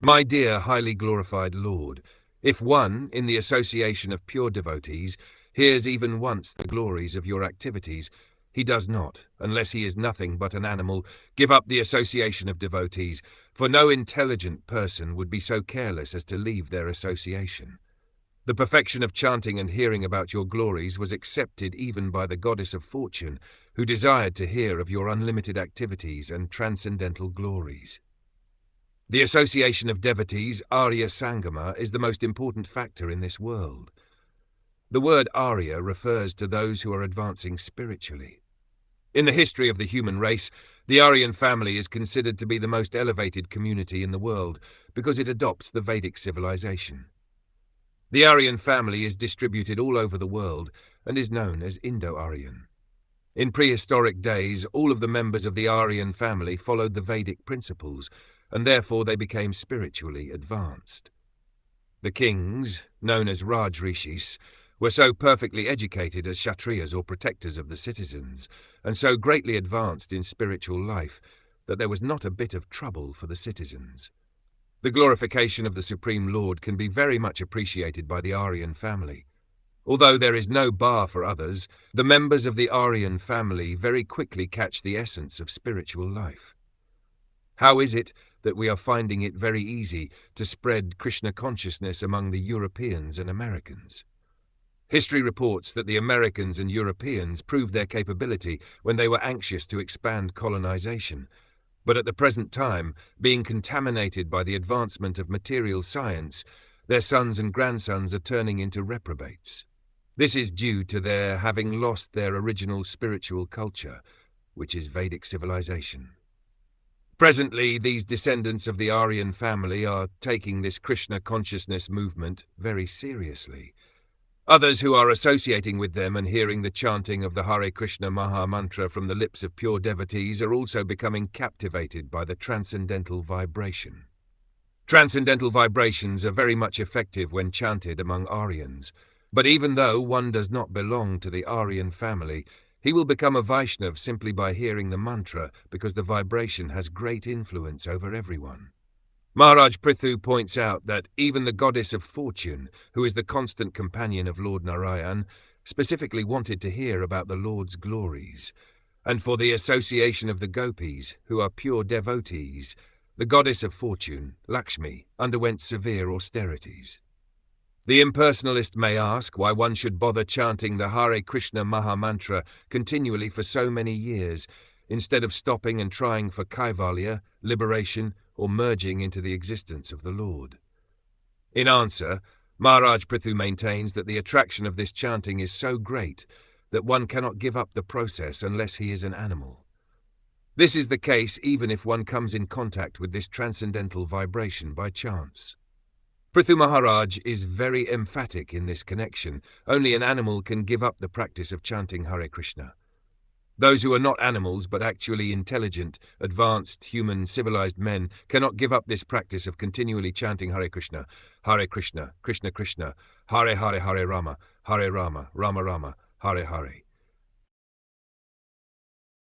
My dear, highly glorified Lord, if one, in the association of pure devotees, hears even once the glories of your activities, he does not, unless he is nothing but an animal, give up the association of devotees, for no intelligent person would be so careless as to leave their association. The perfection of chanting and hearing about your glories was accepted even by the goddess of fortune, who desired to hear of your unlimited activities and transcendental glories. The association of devotees, Arya Sangama, is the most important factor in this world. The word Arya refers to those who are advancing spiritually. In the history of the human race, the Aryan family is considered to be the most elevated community in the world because it adopts the Vedic civilization. The Aryan family is distributed all over the world and is known as Indo-Aryan. In prehistoric days, all of the members of the Aryan family followed the Vedic principles, and therefore they became spiritually advanced. The kings, known as Rajrishis, were so perfectly educated as Kshatriyas or protectors of the citizens, and so greatly advanced in spiritual life that there was not a bit of trouble for the citizens. The glorification of the Supreme Lord can be very much appreciated by the Aryan family. Although there is no bar for others, the members of the Aryan family very quickly catch the essence of spiritual life. How is it that we are finding it very easy to spread Krishna consciousness among the Europeans and Americans? History reports that the Americans and Europeans proved their capability when they were anxious to expand colonization, but at the present time, being contaminated by the advancement of material science, their sons and grandsons are turning into reprobates. This is due to their having lost their original spiritual culture, which is Vedic civilization. Presently, these descendants of the Aryan family are taking this Krishna consciousness movement very seriously. Others who are associating with them and hearing the chanting of the Hare Krishna Maha Mantra from the lips of pure devotees are also becoming captivated by the transcendental vibration. Transcendental vibrations are very much effective when chanted among Aryans, but even though one does not belong to the Aryan family, he will become a Vaishnav simply by hearing the mantra because the vibration has great influence over everyone. Maharaj Prithu points out that even the goddess of fortune, who is the constant companion of Lord Narayan, specifically wanted to hear about the Lord's glories. And for the association of the gopis, who are pure devotees, the goddess of fortune, Lakshmi, underwent severe austerities. The impersonalist may ask why one should bother chanting the Hare Krishna Maha Mantra continually for so many years, instead of stopping and trying for kaivalya, liberation, or merging into the existence of the Lord. In answer, Maharaj Prithu maintains that the attraction of this chanting is so great that one cannot give up the process unless he is an animal. This is the case even if one comes in contact with this transcendental vibration by chance. Prithu Maharaj is very emphatic in this connection. Only an animal can give up the practice of chanting Hare Krishna. Those who are not animals but actually intelligent, advanced, human, civilized men cannot give up this practice of continually chanting Hare Krishna, Krishna Krishna, Hare Hare Hare Rama, Rama Rama, Hare Hare.